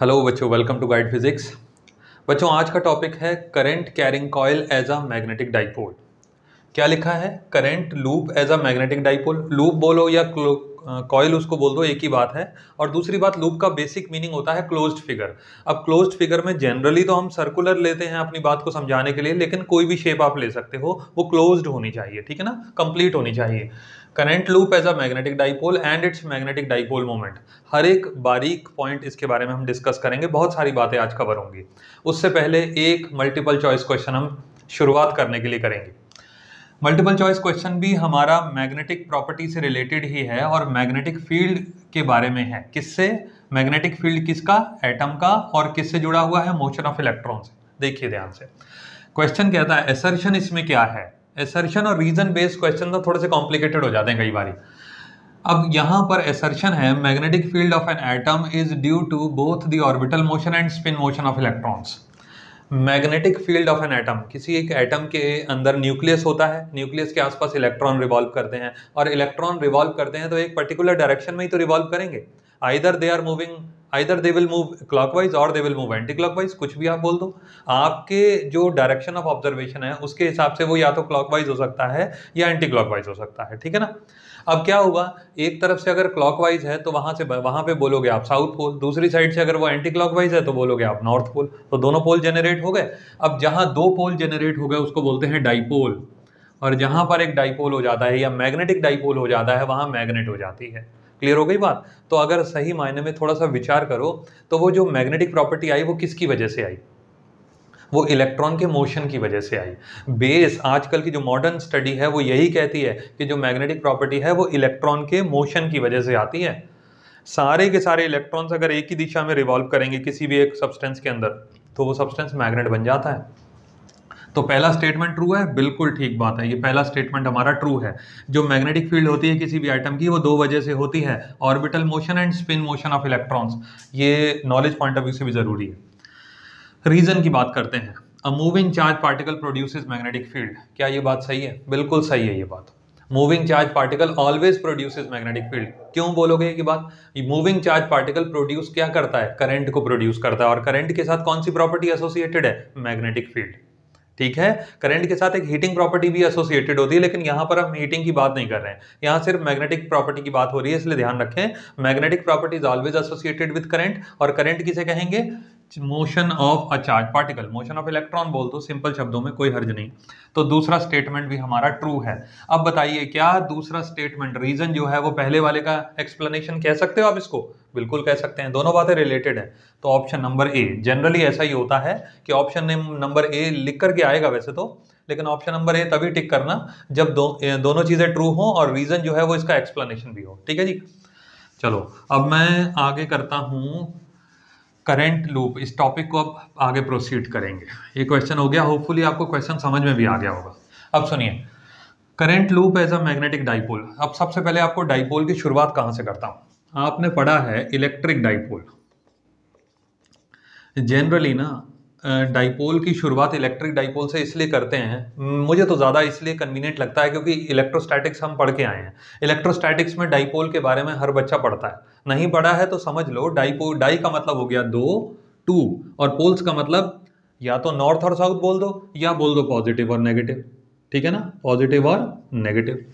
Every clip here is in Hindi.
हेलो बच्चों, वेलकम टू गाइड फिजिक्स। बच्चों, आज का टॉपिक है current carrying coil as a magnetic dipole. क्या लिखा है? Current loop as a magnetic dipole. Loop बोलो या कॉइल उसको बोल दो, एक ही बात है। और दूसरी बात, लूप का बेसिक मीनिंग होता है क्लोज्ड फिगर। अब क्लोज्ड फिगर में जनरली तो हम सर्कुलर लेते हैं अपनी बात को समझाने के लिए, लेकिन कोई भी शेप आप ले सकते हो, वो क्लोज्ड होनी चाहिए, ठीक है ना, कंप्लीट होनी चाहिए। Current loop as a magnetic dipole and its magnetic dipole moment. हर एक बारीक पॉइंट इसके बारे में हम डिस्कस करेंगे, बहुत सारी बातें आज कवर होंगी। उससे पहले एक मल्टीपल चॉइस क्वेश्चन हम शुरुआत करने के लिए करेंगे। मल्टीपल चॉइस क्वेश्चन भी हमारा मैग्नेटिक प्रॉपर्टी से रिलेटेड ही है और मैग्नेटिक फील्ड के बारे में है। किससे? मैग्नेटिक फील्ड किसका? एटम का। और किससे जुड़ा हुआ है? मोशन ऑफ इलेक्ट्रॉन से। देखिए ध्यान से, क्वेश्चन कहता है एसर्शन इसमें क्या है। एसर्शन और रीजन बेस्ड क्वेश्चन तो थोड़े से कॉम्प्लिकेटेड हो जाते हैं कई बार। अब यहां पर एसर्शन है magnetic field of an atom is due to both the orbital motion and spin motion of electrons. Magnetic field of an atom, किसी एक एटम के अंदर न्यूक्लियस होता है, न्यूक्लियस के आसपास इलेक्ट्रॉन रिवॉल्व करते हैं, और इलेक्ट्रॉन रिवॉल्व करते हैं तो एक पर्टिकुलर डायरेक्शन में ही तो रिवॉल्व करेंगे। Either they are moving, either they will move clockwise और they will move anti clockwise, कुछ भी आप बोल दो। आपके जो डायरेक्शन ऑफ ऑब्जर्वेशन है उसके हिसाब से वो या तो क्लॉकवाइज हो सकता है या एंटी क्लॉकवाइज हो सकता है, ठीक है ना। अब क्या होगा, एक तरफ से अगर क्लॉकवाइज है तो वहां पे बोलोगे आप साउथ पोल, दूसरी साइड से अगर वो एंटी क्लॉकवाइज है तो बोलोगे आप नॉर्थ पोल। तो दोनों पोल जनरेट हो गए। अब जहां दो पोल जनरेट हो गए उसको बोलते हैं डाइपोल, और जहां पर एक डाइपोल हो जाता है या मैग्नेटिक डाइपोल हो जाता है वहां मैग्नेट हो जाती है। क्लियर हो गई बात? तो अगर सही मायने में थोड़ा सा विचार करो तो वो जो मैग्नेटिक प्रॉपर्टी आई वो किसकी वजह से आई? वो इलेक्ट्रॉन के मोशन की वजह से आई। बेस आजकल की जो मॉडर्न स्टडी है वो यही कहती है कि जो मैग्नेटिक प्रॉपर्टी है वो इलेक्ट्रॉन के मोशन की वजह से आती है। सारे के सारे इलेक्ट्रॉन्स अगर एक ही दिशा में रिवॉल्व करेंगे किसी भी एक सब्सटेंस के अंदर तो वो सब्सटेंस मैग्नेट बन जाता है। तो पहला स्टेटमेंट ट्रू है, बिल्कुल ठीक बात है, ये पहला स्टेटमेंट हमारा ट्रू है। जो मैग्नेटिक फील्ड होती है किसी भी आइटम की वो दो वजह से होती है, orbital motion and spin motion of electrons. ये नॉलेज पॉइंट ऑफ व्यू से भी जरूरी है। रीजन की बात करते हैं। A moving charge particle produces magnetic field. क्या ये बात सही है? बिल्कुल सही है ये बात। Moving charge particle always produces magnetic field. क्यों बोलोगे ये बात? मूविंग चार्ज पार्टिकल प्रोड्यूस क्या करता है? करंट को प्रोड्यूस करता है, और करंट के साथ कौन सी प्रॉपर्टी एसोसिएटेड है? Magnetic field. ठीक है, करंट के साथ एक हीटिंग प्रॉपर्टी भी एसोसिएटेड होती है, लेकिन यहां पर हम हीटिंग की बात नहीं कर रहे हैं, यहां सिर्फ मैग्नेटिक प्रॉपर्टी की बात हो रही है, इसलिए ध्यान रखें magnetic property is always associated with current. और करंट किसे कहेंगे? Motion of a charge particle, motion of electron बोल दो सिंपल शब्दों में, कोई हर्ज नहीं। तो दूसरा स्टेटमेंट भी हमारा ट्रू है। अब बताइए क्या दूसरा स्टेटमेंट रीजन जो है वो पहले वाले का एक्सप्लेनेशन कह सकते हो आप इसको? बिल्कुल कह सकते हैं, दोनों बातें रिलेटेड है। तो ऑप्शन नंबर ए, जनरली ऐसा ही होता है कि ऑप्शन नंबर ए लिख करके आएगा वैसे तो, लेकिन ऑप्शन नंबर ए तभी टिक करना जब दोनों चीजें ट्रू हो और रीजन जो है वो इसका एक्सप्लेनेशन भी हो, ठीक है जी। चलो अब मैं आगे करता हूं करंट लूप, इस टॉपिक को अब आगे प्रोसीड करेंगे। ये क्वेश्चन हो गया, होपफुली आपको क्वेश्चन समझ में भी आ गया होगा। अब सुनिए, current loop as a magnetic dipole. अब सबसे पहले आपको डाइपोल की शुरुआत कहां से करता हूं। आपने पढ़ा है इलेक्ट्रिक डाइपोल। जनरली ना डाइपोल की शुरुआत इलेक्ट्रिक डाइपोल से इसलिए करते हैं, मुझे तो ज़्यादा इसलिए कन्वीनियंट लगता है क्योंकि इलेक्ट्रोस्टैटिक्स हम पढ़ के आए हैं। इलेक्ट्रोस्टैटिक्स में डाइपोल के बारे में हर बच्चा पढ़ता है, नहीं पढ़ा है तो समझ लो। डाइपोल, डाई का मतलब हो गया दो, टू, और पोल्स का मतलब या तो नॉर्थ और साउथ बोल दो या बोल दो पॉजिटिव और नेगेटिव, ठीक है ना, पॉजिटिव और नेगेटिव।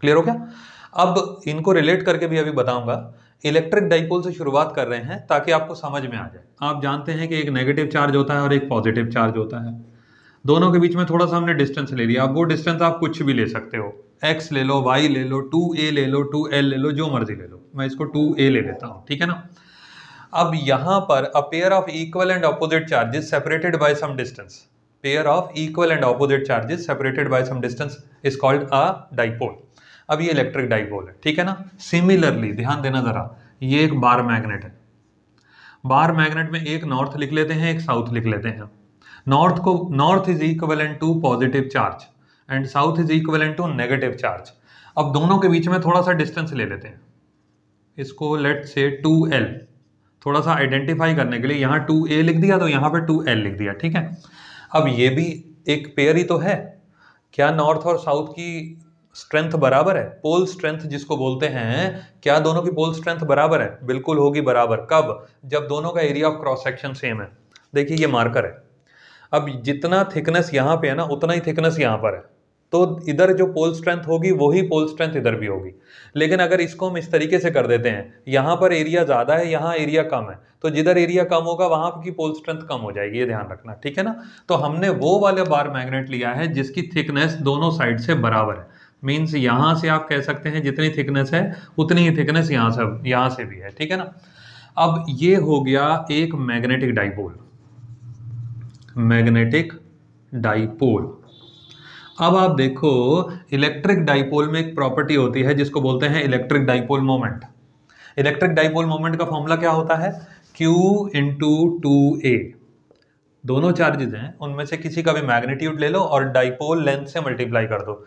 क्लियर हो गया? अब इनको रिलेट करके भी अभी बताऊंगा। इलेक्ट्रिक डाइपोल से शुरुआत कर रहे हैं ताकि आपको समझ में आ जाए। आप जानते हैं कि एक नेगेटिव चार्ज होता है और एक पॉजिटिव चार्ज होता है, दोनों के बीच में थोड़ा सा हमने डिस्टेंस ले लिया। अब वो डिस्टेंस आप कुछ भी ले सकते हो, x ले लो, y ले लो, 2a ले लो, 2l ले लो, जो मर्जी ले लो। मैं इसको 2a ले लेता हूं, ठीक है ना। अब यहां पर a pair of equal and opposite charges separated by some distance, pair of equal and opposite charges separated by some distance is called a dipole. अब ये इलेक्ट्रिक डाइपोल है, ठीक है ना। सिमिलरली ध्यान देना जरा, ये एक बार मैग्नेट है। बार मैग्नेट में एक नॉर्थ लिख लेते हैं, एक साउथ लिख लेते हैं। North is equivalent to positive charge and south is equivalent to negative charge. अब दोनों के बीच में थोड़ा सा डिस्टेंस ले लेते हैं, इसको लेट से 2l, थोड़ा सा आइडेंटिफाई करने के लिए यहाँ 2a लिख दिया तो यहाँ पे 2l लिख दिया, ठीक है। अब ये भी एक पेयर ही तो है, क्या नॉर्थ और साउथ की स्ट्रेंथ बराबर है, पोल स्ट्रेंथ जिसको बोलते हैं, क्या दोनों की पोल स्ट्रेंथ बराबर है? बिल्कुल होगी बराबर। कब? जब दोनों का area of cross section same है। देखिए ये मार्कर है, अब जितना थिकनेस यहाँ पे है ना उतना ही थिकनेस यहाँ पर है, तो इधर जो पोल स्ट्रेंथ होगी वही पोल स्ट्रेंथ इधर भी होगी। लेकिन अगर इसको हम इस तरीके से कर देते हैं, यहाँ पर एरिया ज़्यादा है, यहाँ एरिया कम है, तो जिधर एरिया कम होगा वहाँ की पोल स्ट्रेंथ कम हो जाएगी, ये ध्यान रखना, ठीक है ना। तो हमने वो वाले बार मैग्नेट लिया है जिसकी थिकनेस दोनों साइड से बराबर है। मीन्स यहाँ से आप कह सकते हैं जितनी थिकनेस है उतनी ही थिकनेस यहाँ से भी है, ठीक है ना। अब ये हो गया एक मैग्नेटिक डाइपोल, मैग्नेटिक डाइपोल। अब आप देखो इलेक्ट्रिक डाइपोल में एक प्रॉपर्टी होती है जिसको बोलते हैं electric dipole moment. Electric dipole moment का फॉर्मूला क्या होता है? Q into 2a। दोनों चार्जेस हैं, उनमें से किसी का भी मैग्नीट्यूड ले लो और डाइपोल लेंथ से मल्टीप्लाई कर दो।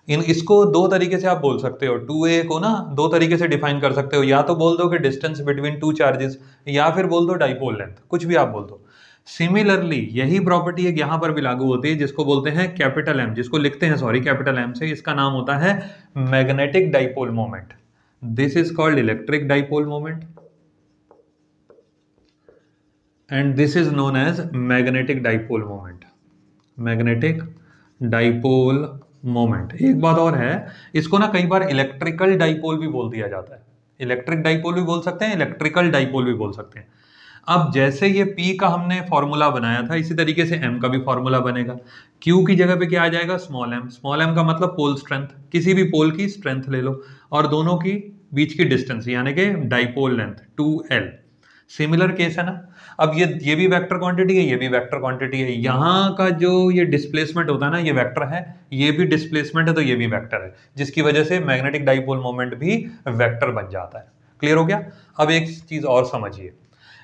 इसको दो तरीके से आप बोल सकते हो, 2a को ना दो तरीके से डिफाइन कर सकते हो, या तो बोल दो कि डिस्टेंस बिटवीन टू चार्जेस, या फिर बोल दो डाइपोल लेंथ, कुछ भी आप बोल दो। सिमिलरली यही प्रॉपर्टी एक यहां पर भी लागू होती है जिसको बोलते हैं कैपिटल एम, जिसको लिखते हैं सॉरी कैपिटल एम से, इसका नाम होता है magnetic dipole moment. This is called electric dipole moment and this is known as magnetic dipole moment, magnetic dipole moment. एक बात और है, इसको ना कई बार इलेक्ट्रिकल डाइपोल भी बोल दिया जाता है, इलेक्ट्रिक डाइपोल भी बोल सकते हैं, इलेक्ट्रिकल डाइपोल भी बोल सकते हैं। अब जैसे ये P का हमने फॉर्मूला बनाया था, इसी तरीके से M का भी फॉर्मूला बनेगा। Q की जगह पे क्या आ जाएगा? Small m। स्मॉल m का मतलब पोल स्ट्रेंथ, किसी भी पोल की स्ट्रेंथ ले लो, और दोनों की बीच की डिस्टेंस यानी कि dipole length 2l। Similar case है ना। अब ये भी वेक्टर क्वांटिटी है, ये भी वेक्टर क्वांटिटी है। यहाँ का जो ये डिस्प्लेसमेंट होता है ना, ये वेक्टर है, ये भी डिस्प्लेसमेंट है, तो ये भी वेक्टर है, जिसकी वजह से मैग्नेटिक डाइपोल मोमेंट भी वेक्टर बन जाता है। क्लियर हो गया? अब एक चीज और समझिए,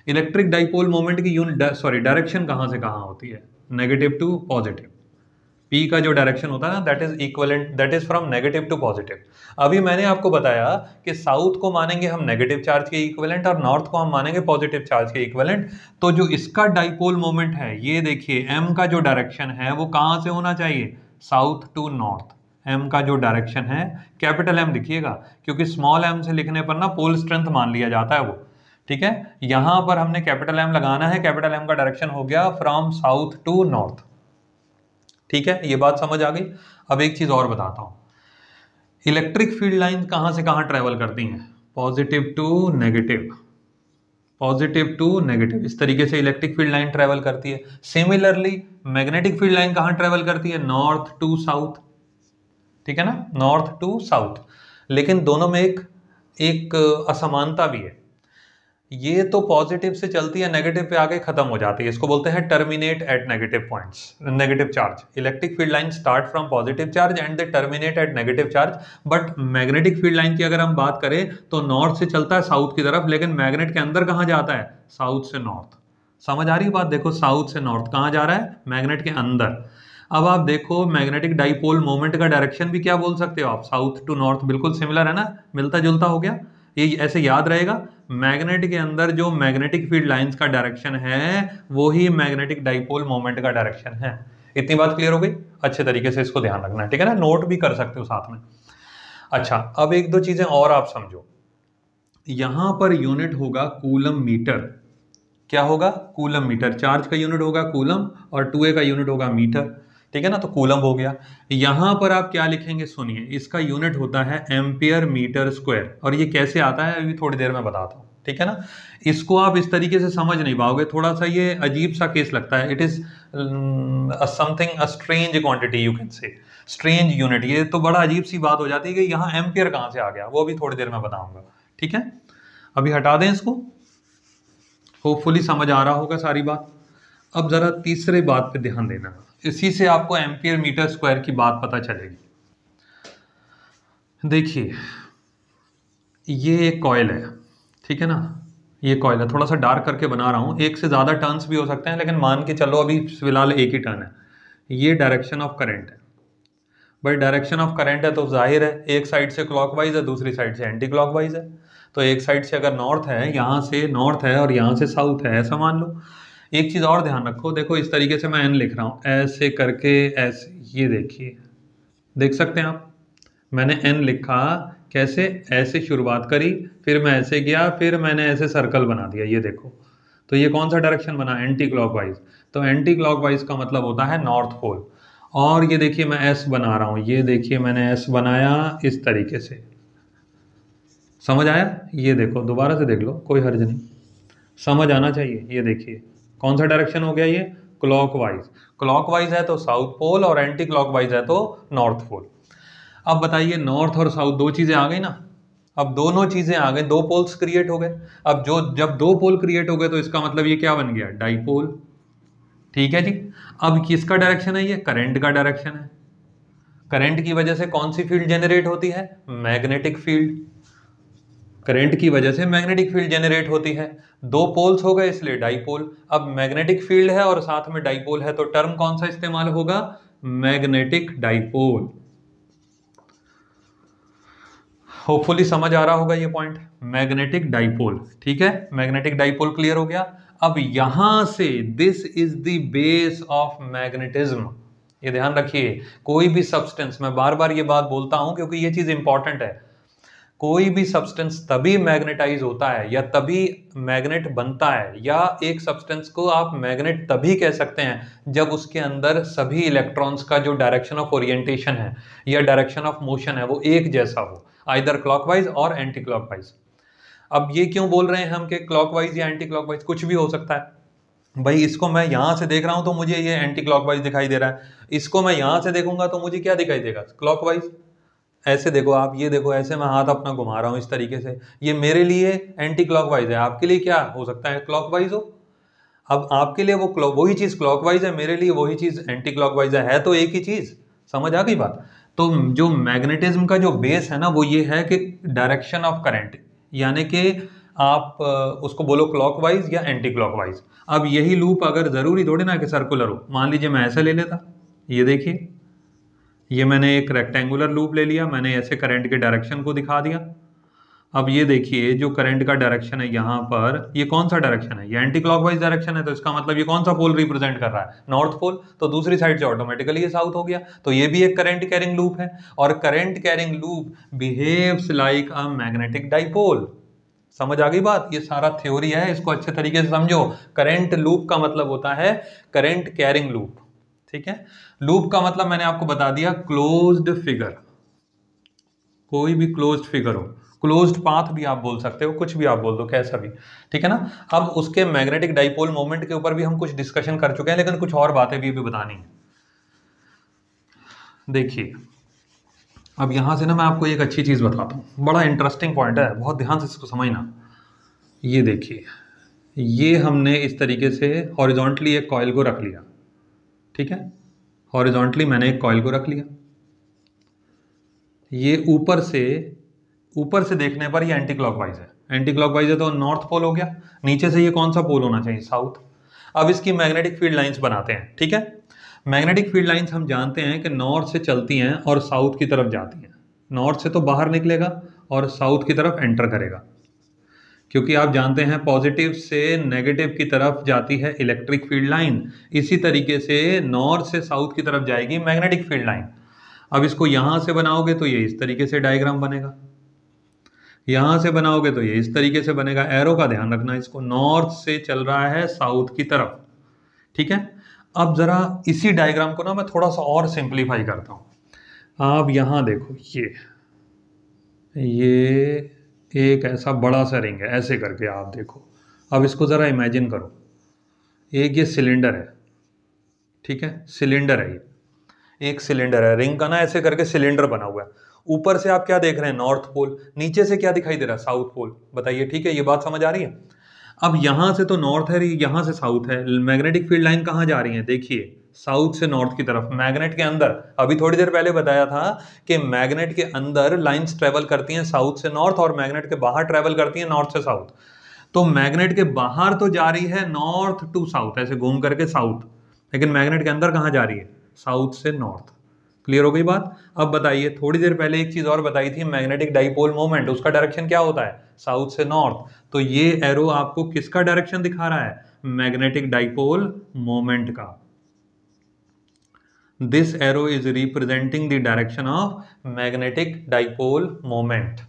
इलेक्ट्रिक डाइपोल मोमेंट की डायरेक्शन कहां से कहां होती है? Negative to positive. P का जो डायरेक्शन होता है ना, that is equivalent, that is from negative to positive. अभी मैंने आपको बताया कि साउथ को मानेंगे हम नेगेटिव चार्ज के इक्विवेलेंट और नॉर्थ को हम मानेंगे पॉजिटिव चार्ज के इक्विवेलेंट। तो जो इसका डाइपोल मोमेंट है, ये देखिए M का जो डायरेक्शन है वो कहां से होना चाहिए? South to north. M का जो डायरेक्शन है, कैपिटल M लिखिएगा, क्योंकि स्मॉल m से लिखने पर ना पोल स्ट्रेंथ मान लिया जाता है वो, ठीक है। यहां पर हमने कैपिटल M लगाना है, कैपिटल M का डायरेक्शन हो गया फ्रॉम साउथ टू नॉर्थ, ठीक है। ये बात समझ आ गई। अब एक चीज और बताता हूं, इलेक्ट्रिक फील्ड लाइन कहां से कहां ट्रेवल करती हैं? Positive to negative, positive to negative, इस तरीके से इलेक्ट्रिक फील्ड लाइन ट्रेवल करती है। सिमिलरली मैग्नेटिक फील्ड लाइन कहां ट्रेवल करती है? नॉर्थ टू साउथ, ठीक है ना, नॉर्थ टू साउथ। लेकिन दोनों में एक असमानता भी है, ये तो पॉजिटिव से चलती है, नेगेटिव पे आके खत्म हो जाती है, इसको बोलते हैं terminate at negative points, negative charge. Electric field line start from positive charge and they terminate at negative charge. But magnetic field line की अगर हम बात करें तो नॉर्थ से चलता है साउथ की तरफ, लेकिन मैग्नेट के अंदर कहां जाता है? साउथ से नॉर्थ। समझ आ रही बात? देखो साउथ से नॉर्थ कहां जा रहा है? मैग्नेट के अंदर। अब आप देखो मैग्नेटिक डाइपोल मोमेंट का डायरेक्शन भी क्या बोल सकते हो आप? साउथ टू नॉर्थ, बिल्कुल सिमिलर है ना, मिलता जुलता हो गया। ये ऐसे याद रहेगा, मैग्नेट के अंदर जो मैग्नेटिक फील्ड लाइंस का डायरेक्शन है वो ही मैग्नेटिक डाइपोल मोमेंट का डायरेक्शन है। इतनी बात क्लियर हो गई? अच्छे तरीके से इसको ध्यान रखना है, ठीक है ना, नोट भी कर सकते हो साथ में। अच्छा, अब एक दो चीजें और आप समझो, यहां पर यूनिट होगा कूलम मीटर। क्या होगा? Coulomb metre. चार्ज का यूनिट होगा कूलम और 2a का यूनिट होगा मीटर, ठीक है ना, तो कूलम हो गया। यहां पर आप क्या लिखेंगे? सुनिए, इसका यूनिट होता है एम्पियर मीटर स्क्वायर, और ये कैसे आता है अभी थोड़ी देर में बताता हूं, ठीक है ना। इसको आप इस तरीके से समझ नहीं पाओगे, थोड़ा सा ये अजीब सा केस लगता है। It is something a strange quantity, you can say strange unit. ये तो बड़ा अजीब सी बात हो जाती है कि यहाँ एम्पियर कहां से आ गया, वो भी थोड़ी देर में बताऊंगा, ठीक है। अभी हटा दें इसको, होपफुली समझ आ रहा होगा सारी बात। अब जरा तीसरे बात पे ध्यान देना, इसी से आपको एम्पियर मीटर स्क्वायर की बात पता चलेगी। देखिए ये एक कॉइल है, ठीक है ना, ये कॉइल है, थोड़ा सा डार्क करके बना रहा हूं, एक से ज्यादा टर्न्स भी हो सकते हैं, लेकिन मान के चलो अभी फिलहाल एक ही टर्न है। ये डायरेक्शन ऑफ करंट है भाई, डायरेक्शन ऑफ करंट है तो जाहिर है एक साइड से क्लॉकवाइज है, दूसरी साइड से एंटी क्लॉकवाइज है। तो एक साइड से अगर नॉर्थ है, यहाँ से नॉर्थ है और यहाँ से साउथ है, ऐसा मान लो। एक चीज और ध्यान रखो, देखो इस तरीके से मैं एन लिख रहा हूं, ऐसे करके ऐसे, ये देखिए, देख सकते हैं आप, मैंने एन लिखा कैसे, ऐसे शुरुआत करी, फिर मैं ऐसे गया, फिर मैंने ऐसे सर्कल बना दिया, ये देखो। तो ये कौन सा डायरेक्शन बना, एंटी क्लॉकवाइज। तो एंटी क्लॉकवाइज का मतलब होता है नॉर्थ पोल। और ये देखिए मैं एस बना रहा हूं, ये देखिए मैंने एस बनाया इस तरीके से, समझ आया? ये देखो दोबारा से देख लो, कोई हर्ज नहीं, समझ आना चाहिए। ये देखिए कौन सा डायरेक्शन हो गया ये, क्लॉकवाइज। क्लॉकवाइज है तो साउथ पोल और एंटी क्लॉकवाइज है तो नॉर्थ पोल। अब बताइए नॉर्थ और साउथ दो चीजें आ गई ना, अब दोनों चीजें आ गई, दो पोल्स क्रिएट हो गए। अब जब दो पोल क्रिएट हो गए तो इसका मतलब ये क्या बन गया, डाइपोल। ठीक है जी। अब किसका डायरेक्शन है ये, करंट का डायरेक्शन है। करंट की वजह से कौन सी फील्ड जनरेट होती है, मैग्नेटिक फील्ड। करंट की वजह से मैग्नेटिक फील्ड जनरेट होती है। दो पोल्स हो गए इसलिए डाइपोल। अब मैग्नेटिक फील्ड है और साथ में डाइपोल है तो टर्म कौन सा इस्तेमाल होगा, मैग्नेटिक डाइपोल। होपफुली समझ आ रहा होगा ये पॉइंट, मैग्नेटिक डाइपोल। ठीक है, मैग्नेटिक डाइपोल क्लियर हो गया। अब यहां से this is the base of magnetism. ये ध्यान रखिए, कोई भी सब्सटेंस, मैं बार बार ये बात बोलता हूं क्योंकि ये चीज इंपॉर्टेंट है, कोई भी सब्सटेंस तभी मैग्नेटाइज होता है या तभी मैग्नेट बनता है, या एक सब्सटेंस को आप मैग्नेट तभी कह सकते हैं जब उसके अंदर सभी इलेक्ट्रॉन्स का जो डायरेक्शन ऑफ ओरिएंटेशन है या डायरेक्शन ऑफ मोशन है वो एक जैसा हो, आइदर क्लॉकवाइज और एंटी क्लॉकवाइज। अब ये क्यों बोल रहे हैं हम कि क्लॉकवाइज या एंटी क्लॉकवाइज, कुछ भी हो सकता है भाई। इसको मैं यहां से देख रहा हूं तो मुझे ये एंटी क्लॉकवाइज दिखाई दे रहा है, इसको मैं यहां से देखूंगा तो मुझे क्या दिखाई देगा, क्लॉकवाइज। ऐसे देखो आप, ये देखो ऐसे मैं हाथ अपना घुमा रहा हूं इस तरीके से, ये मेरे लिए एंटी क्लॉकवाइज है, आपके लिए क्या हो सकता है, क्लॉकवाइज हो। अब आपके लिए वो वही चीज क्लॉकवाइज है, मेरे लिए वही चीज एंटी क्लॉकवाइज है तो एक ही चीज। समझ आ गई बात? तो जो मैग्नेटिज्म का जो बेस है ना वो ये है कि डायरेक्शन ऑफ करंट, यानी कि आप उसको बोलो क्लॉकवाइज या एंटी क्लॉकवाइज। अब यही लूप अगर जरूरी थोड़ी ना कि सर्कुलर हो, मान लीजिए मैं ऐसा ले लेता, ये देखिए ये मैंने एक रेक्टेंगुलर लूप ले लिया, मैंने ऐसे करंट के डायरेक्शन को दिखा दिया। अब ये देखिए जो करंट का डायरेक्शन है यहाँ पर, ये कौन सा डायरेक्शन है, ये एंटी क्लॉकवाइज डायरेक्शन है, तो इसका मतलब ये कौन सा पोल रिप्रेजेंट कर रहा है, नॉर्थ पोल। तो दूसरी साइड से ऑटोमेटिकली ये साउथ हो गया, तो ये भी एक करंट कैरिंग लूप है। और current carrying loop behaves like अ मैग्नेटिक डाइपोल। समझ आ गई बात? ये सारा थ्योरी है, इसको अच्छे तरीके से समझो। करंट लूप का मतलब होता है करंट कैरिंग लूप। ठीक है, लूप का मतलब मैंने आपको बता दिया, क्लोज्ड फिगर, कोई भी क्लोज्ड फिगर हो, क्लोज्ड पाथ भी आप बोल सकते हो, कुछ भी आप बोल दो, कैसा भी। ठीक है ना। अब उसके मैग्नेटिक डाइपोल मोमेंट के ऊपर भी हम कुछ डिस्कशन कर चुके हैं, लेकिन कुछ और बातें भी बतानी है। देखिए अब यहां से ना मैं आपको एक अच्छी चीज बताता हूं, बड़ा इंटरेस्टिंग पॉइंट है, बहुत ध्यान से इसको समझना। ये देखिए, ये हमने इस तरीके से हॉरिजॉन्टली एक कॉइल को रख लिया। ठीक है, हॉरिजॉन्टली मैंने एक कॉइल को रख लिया, ये ऊपर से देखने पर ये एंटी क्लॉकवाइज है, एंटी क्लॉकवाइज है तो नॉर्थ पोल हो गया। नीचे से ये कौन सा पोल होना चाहिए, साउथ। अब इसकी मैग्नेटिक फील्ड लाइंस बनाते हैं। ठीक है, मैग्नेटिक फील्ड लाइंस हम जानते हैं कि नॉर्थ से चलती हैं और साउथ की तरफ जाती हैं। नॉर्थ से तो बाहर निकलेगा और साउथ की तरफ एंटर करेगा, क्योंकि आप जानते हैं पॉजिटिव से नेगेटिव की तरफ जाती है इलेक्ट्रिक फील्ड लाइन, इसी तरीके से नॉर्थ से साउथ की तरफ जाएगी मैग्नेटिक फील्ड लाइन। अब इसको यहां से बनाओगे तो ये इस तरीके से डायग्राम बनेगा, यहां से बनाओगे तो ये इस तरीके से बनेगा। एरो का ध्यान रखना, इसको नॉर्थ से चल रहा है साउथ की तरफ। ठीक है, अब जरा इसी डायग्राम को ना मैं थोड़ा सा और सिंप्लीफाई करता हूं। आप यहां देखो, ये एक ऐसा बड़ा सा रिंग है, ऐसे करके आप देखो। अब इसको जरा इमेजिन करो, एक ये सिलेंडर है। ठीक है, सिलेंडर है, ये एक सिलेंडर है, रिंग का ना ऐसे करके सिलेंडर बना हुआ है। ऊपर से आप क्या देख रहे हैं, नॉर्थ पोल, नीचे से क्या दिखाई दे रहा है, साउथ पोल। बताइए, ठीक है, ये बात समझ आ रही है? अब यहां से तो नॉर्थ है, यहां से साउथ है, मैग्नेटिक फील्ड लाइन कहां जा रही है, देखिए साउथ से नॉर्थ की तरफ, मैग्नेट के अंदर। अभी थोड़ी देर पहले बताया था कि मैग्नेट के अंदर लाइंस ट्रेवल करती हैं साउथ से नॉर्थ और मैग्नेट के बाहर ट्रेवल करती हैं नॉर्थ से साउथ। तो मैग्नेट के बाहर तो जा रही है नॉर्थ टू साउथ, ऐसे घूम करके साउथ, लेकिन मैग्नेट के अंदर कहां जा रही है, साउथ से नॉर्थ। क्लियर हो गई बात? अब बताइए, थोड़ी देर पहले एक चीज और बताई थी, मैग्नेटिक डाइपोल मोमेंट, उसका डायरेक्शन क्या होता है, साउथ से नॉर्थ। तो ये एरो आपको किसका डायरेक्शन दिखा रहा है, मैग्नेटिक डाइपोल मोमेंट का। This arrow is representing the direction of magnetic dipole moment.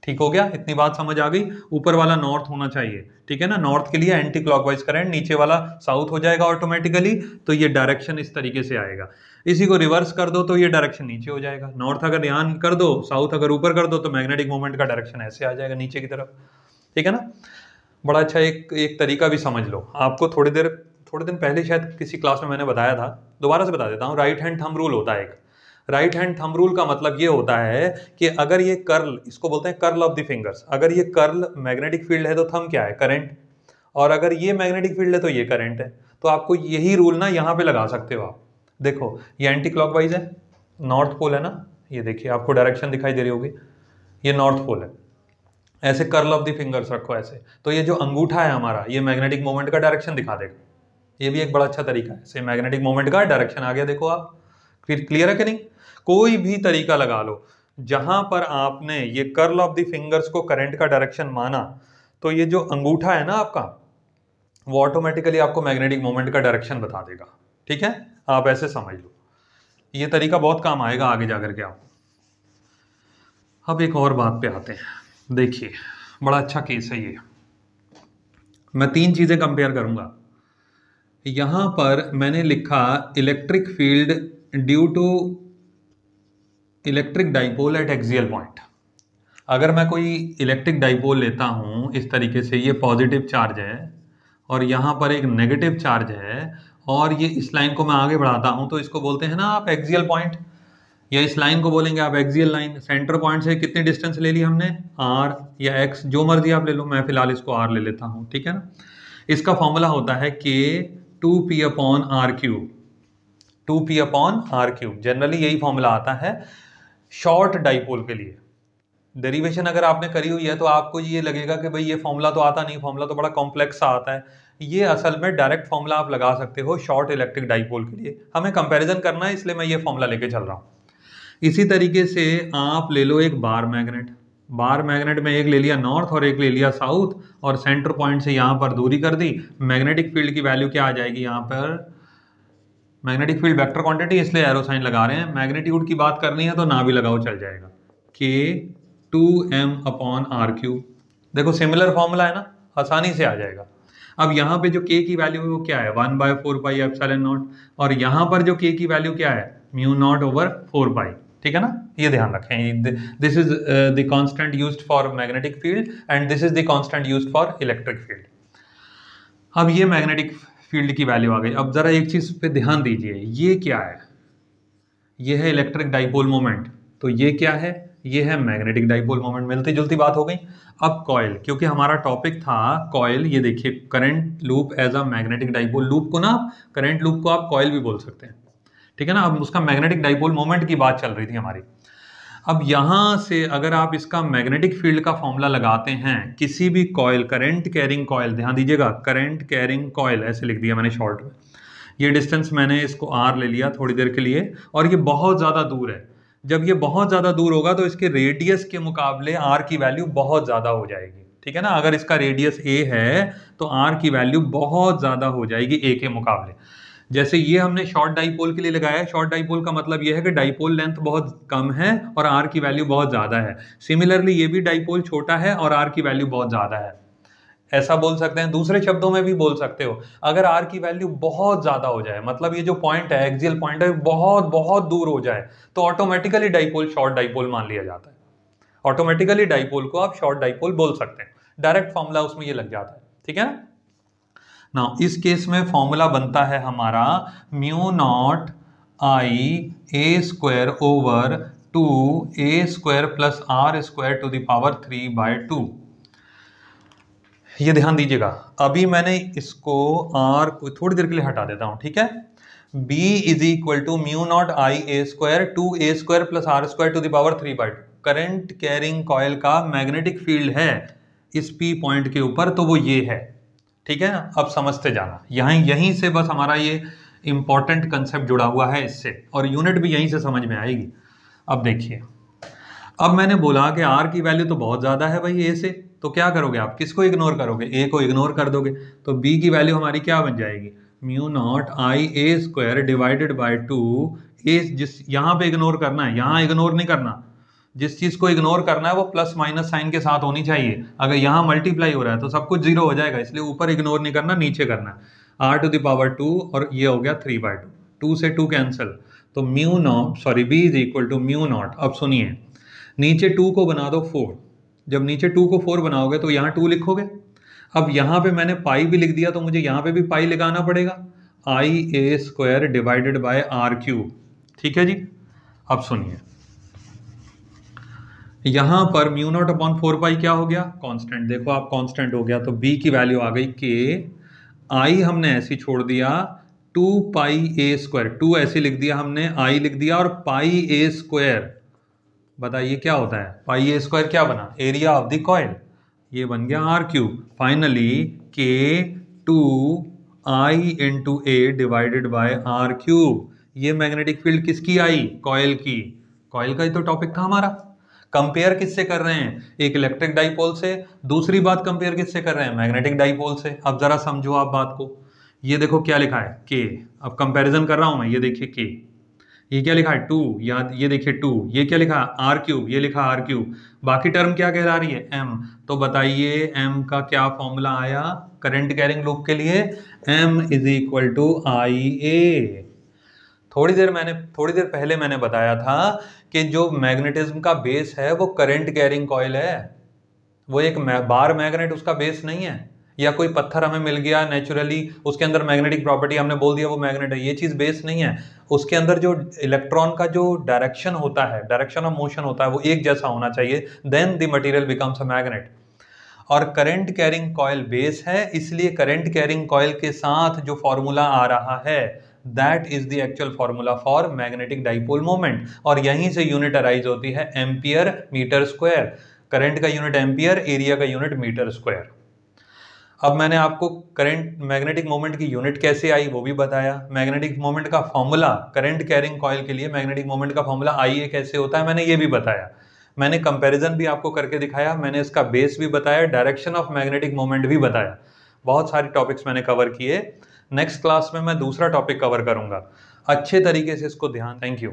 ठीक हो गया, इतनी बात समझ आ गई। ऊपर वाला नॉर्थ होना चाहिए, ठीक है ना, नॉर्थ के लिए एंटी क्लॉकवाइज करंट, नीचे वाला साउथ हो जाएगा ऑटोमेटिकली, तो ये डायरेक्शन इस तरीके से आएगा। इसी को रिवर्स कर दो तो ये डायरेक्शन नीचे हो जाएगा। नॉर्थ अगर ध्यान कर दो, साउथ अगर ऊपर कर दो, तो मैग्नेटिक मोमेंट का डायरेक्शन ऐसे आ जाएगा नीचे की तरफ, ठीक है ना। बड़ा अच्छा एक तरीका भी समझ लो, आपको थोड़े दिन पहले शायद किसी क्लास में मैंने बताया था, दोबारा से बता देता हूँ। राइट हैंड थंब रूल होता है एक। राइट हैंड थंब रूल का मतलब ये होता है कि अगर ये कर्ल, इसको बोलते हैं कर्ल ऑफ द फिंगर्स, अगर ये कर्ल मैग्नेटिक फील्ड है तो थंब क्या है, करंट, और अगर ये मैग्नेटिक फील्ड है तो ये करंट है। तो आपको यही रूल ना यहाँ पे लगा सकते हो आप। देखो ये एंटी क्लॉकवाइज है, नॉर्थ पोल है ना, ये देखिए आपको डायरेक्शन दिखाई दे रही होगी, ये नॉर्थ पोल है। ऐसे कर्ल ऑफ द फिंगर्स रखो ऐसे, तो ये जो अंगूठा है हमारा, ये मैग्नेटिक मोमेंट का डायरेक्शन दिखा देगा। ये भी एक बड़ा अच्छा तरीका है, से मैग्नेटिक मोमेंट का डायरेक्शन आ गया, देखो आप। फिर क्लियर है कि नहीं। कोई भी तरीका लगा लो, जहां पर आपने ये कर्ल ऑफ द फिंगर्स को करंट का डायरेक्शन माना, तो ये जो अंगूठा है ना आपका, वो ऑटोमेटिकली आपको मैग्नेटिक मोमेंट का डायरेक्शन बता देगा, ठीक है। आप ऐसे समझ लो, ये तरीका बहुत काम आएगा आगे जाकर के आपको। अब एक और बात पे आते हैं, देखिए बड़ा अच्छा केस है ये। मैं 3 चीजें कंपेयर करूंगा। यहां पर मैंने लिखा electric field due to electric dipole at axial point. अगर मैं कोई इलेक्ट्रिक डाइपोल लेता हूं इस तरीके से, ये पॉजिटिव चार्ज है और यहां पर एक नेगेटिव चार्ज है, और ये इस लाइन को मैं आगे बढ़ाता हूं, तो इसको बोलते हैं ना आप एक्सियल पॉइंट, या इस लाइन को बोलेंगे आप एक्सियल लाइन। सेंटर पॉइंट से कितनी डिस्टेंस ले ली हमने, आर या एक्स, जो मर्जी आप ले लो, मैं फिलहाल इसको आर ले लेता हूं, ठीक है ना। इसका फॉर्मूला होता है के 2p upon r cube, 2p upon r cube. Generally यही फॉर्मूला आता है शॉर्ट डाइपोल के लिए। डेरिवेशन अगर आपने करी हुई है तो आपको ये लगेगा कि भाई ये फॉर्मूला तो आता नहीं, फॉर्मूला तो बड़ा कॉम्प्लेक्स सा आता है। ये असल में डायरेक्ट फॉर्मूला आप लगा सकते हो शॉर्ट इलेक्ट्रिक डाइपोल के लिए। हमें कंपैरिजन करना है, इसलिए मैं ये फॉर्मूला लेके चल रहा हूँ। इसी तरीके से आप ले लो एक बार मैग्नेट। बार मैग्नेट में एक ले लिया नॉर्थ और एक ले लिया साउथ, और सेंटर पॉइंट से यहाँ पर दूरी कर दी। मैग्नेटिक फील्ड की वैल्यू क्या आ जाएगी, यहाँ पर मैग्नेटिक फील्ड वेक्टर क्वांटिटी, इसलिए एरो साइन लगा रहे हैं। मैग्नीट्यूड की बात करनी है तो ना भी लगाओ चल जाएगा, के 2m अपॉन आर क्यूब। देखो सिमिलर फॉर्मूला है ना, आसानी से आ जाएगा। अब यहाँ पे जो k की वैल्यू है वो क्या है, 1/4 पाई एप्सिलॉन नॉट, और यहाँ पर जो k की वैल्यू क्या है, म्यू नॉट ओवर 4 पाई, ठीक है ना। ये ध्यान रखें, this is the constant used for magnetic field and this is the constant used for electric field. अब ये मैग्नेटिक फील्ड की वैल्यू आ गई। अब जरा एक चीज पे ध्यान दीजिए, ये क्या है, ये है इलेक्ट्रिक डाइपोल मोमेंट, तो ये क्या है, ये है मैग्नेटिक डाइपोल मोमेंट। मिलती जुलती बात हो गई। अब कॉइल, क्योंकि हमारा टॉपिक था कॉइल, ये देखिए current loop as a magnetic dipole. Loop को ना, करंट लूप को आप कॉइल भी बोल सकते हैं, ठीक है ना। अब उसका मैग्नेटिक डाइपोल मोमेंट की बात चल रही थी हमारी। अब यहां से अगर आप इसका मैग्नेटिक फील्ड का फॉर्मूला लगाते हैं किसी भी कॉइल, करंट कैरिंग कॉइल, ध्यान दीजिएगा, करंट कैरिंग कॉइल ऐसे लिख दिया मैंने शॉर्ट में। ये डिस्टेंस मैंने इसको आर ले लिया थोड़ी देर के लिए, और ये बहुत ज्यादा दूर है। जब ये बहुत ज्यादा दूर होगा तो इसके रेडियस के मुकाबले आर की वैल्यू बहुत ज्यादा हो जाएगी, ठीक है ना। अगर इसका रेडियस ए है तो आर की वैल्यू बहुत ज्यादा हो जाएगी ए के मुकाबले। जैसे ये हमने शॉर्ट डाइपोल के लिए लगाया है, शॉर्ट डाइपोल का मतलब ये है कि डाइपोल लेंथ बहुत कम है और आर की वैल्यू बहुत ज्यादा है। सिमिलरली ये भी डाइपोल छोटा है और आर की वैल्यू बहुत ज्यादा है, ऐसा बोल सकते हैं। दूसरे शब्दों में भी बोल सकते हो, अगर आर की वैल्यू बहुत ज्यादा हो जाए, मतलब ये जो पॉइंट है, एक्सियल पॉइंट है, बहुत बहुत दूर हो जाए, तो ऑटोमेटिकली डाइपोल शॉर्ट डाइपोल मान लिया जाता है। ऑटोमेटिकली डाइपोल को आप शॉर्ट डाइपोल बोल सकते हैं, डायरेक्ट फॉर्मूला उसमें ये लग जाता है, ठीक है ना। इस केस में फॉर्मूला बनता है हमारा mu naught I a square over 2a² plus r² to the power 3/2। ये ध्यान दीजिएगा, अभी मैंने इसको r को थोड़ी देर के लिए हटा देता हूं, ठीक है। b is equal to mu naught I a² 2a² plus r² to the power 3/2। Current carrying coil का मैग्नेटिक फील्ड है इस p पॉइंट के ऊपर, तो वो ये है, ठीक है। अब समझते जाना, यहीं से बस हमारा ये इंपॉर्टेंट कंसेप्ट जुड़ा हुआ है इससे, और यूनिट भी यहीं से समझ में आएगी। अब देखिए, अब मैंने बोला कि आर की वैल्यू तो बहुत ज्यादा है भाई ए से, तो क्या करोगे आप, किसको इग्नोर करोगे, ए को इग्नोर कर दोगे, तो बी की वैल्यू हमारी क्या बन जाएगी, mu naught I a square divided bye 2 ए, जिस यहाँ पे इग्नोर करना है, यहाँ इग्नोर नहीं करना। जिस चीज को इग्नोर करना है वो प्लस माइनस साइन के साथ होनी चाहिए। अगर यहाँ मल्टीप्लाई हो रहा है तो सब कुछ जीरो हो जाएगा, इसलिए ऊपर इग्नोर नहीं करना, नीचे करना है। r टू द पावर 2 और ये हो गया 3/2, 2 से 2 कैंसिल, तो mu naught sorry b is equal to mu naught. अब सुनिए, नीचे 2 को बना दो 4, जब नीचे 2 को 4 बनाओगे तो यहाँ 2 लिखोगे। अब यहाँ पे मैंने पाई भी लिख दिया तो मुझे यहाँ पे भी पाई लगाना पड़ेगा, I a square divided by r cube. ठीक है जी। अब सुनिए, यहां पर म्यू नॉट अपॉन 4 पाई क्या हो गया, कांस्टेंट। देखो आप कांस्टेंट हो गया तो b की वैल्यू आ गई k, i हमने ऐसी छोड़ दिया 2 पाई a स्क्वायर, 2 ऐसे लिख दिया हमने, i लिख दिया और पाई a स्क्वायर। बताइए क्या होता है, पाई a स्क्वायर क्या बना, एरिया ऑफ द कॉइल, ये बन गया r cube. Finally k 2 i into a divided by r cube. ये मैग्नेटिक फील्ड किसकी आई, कॉइल की। कॉइल का ही तो टॉपिक था हमारा। कंपेयर किससे कर रहे हैं, एक इलेक्ट्रिक डाइपोल से, दूसरी बात कंपेयर किससे कर रहे हैं, मैग्नेटिक डाइपोल से। अब जरा समझो आप बात को, ये देखो क्या लिखा है k, अब कंपैरिजन कर रहा हूं मैं, ये देखिए k, ये क्या लिखा है 2, या ये देखिए 2, ये क्या लिखा है r क्यूब, ये लिखा r क्यूब, बाकी टर्म क्या कहला रही है m। तो बताइए m का क्या फॉर्मूला आया करंट कैरिंग लूप के लिए, m इज इक्वल टू आई ए। थोड़ी देर पहले मैंने बताया था कि जो मैग्नेटिज्म का बेस है वो करंट कैरिंग कॉइल है, वो एक बार मैग्नेट उसका बेस नहीं है, या कोई पत्थर हमें मिल गया नेचुरली उसके अंदर मैग्नेटिक प्रॉपर्टी हमने बोल दिया वो मैग्नेट है, ये चीज बेस नहीं है। उसके अंदर जो इलेक्ट्रॉन का जो डायरेक्शन होता है, डायरेक्शन ऑफ मोशन होता है, वो एक जैसा होना चाहिए, then the material becomes a magnet. और करंट कैरिंग कॉइल बेस है, इसलिए करंट कैरिंग कॉइल के साथ जो फॉर्मूला आ रहा है that is the actual formula for magnetic dipole moment, और यहीं से यूनिट अराइज होती है एम्पियर मीटर स्क्वायर। करंट का यूनिट एम्पियर, एरिया का यूनिट मीटर स्क्वायर। अब मैंने आपको करंट मैग्नेटिक मोमेंट की यूनिट कैसे आई वो भी बताया, मैग्नेटिक मोमेंट का फॉर्मूला करंट कैरिंग कॉइल के लिए मैग्नेटिक मोमेंट का फॉर्मूला IA कैसे होता है मैंने ये भी बताया, मैंने कंपैरिजन भी आपको करके दिखाया, मैंने इसका बेस भी बताया, डायरेक्शन ऑफ मैग्नेटिक मोमेंट भी बताया। बहुत सारे टॉपिक्स मैंने कवर किए। नेक्स्ट क्लास में मैं दूसरा टॉपिक कवर करूंगा, अच्छे तरीके से इसको ध्यान। Thank you.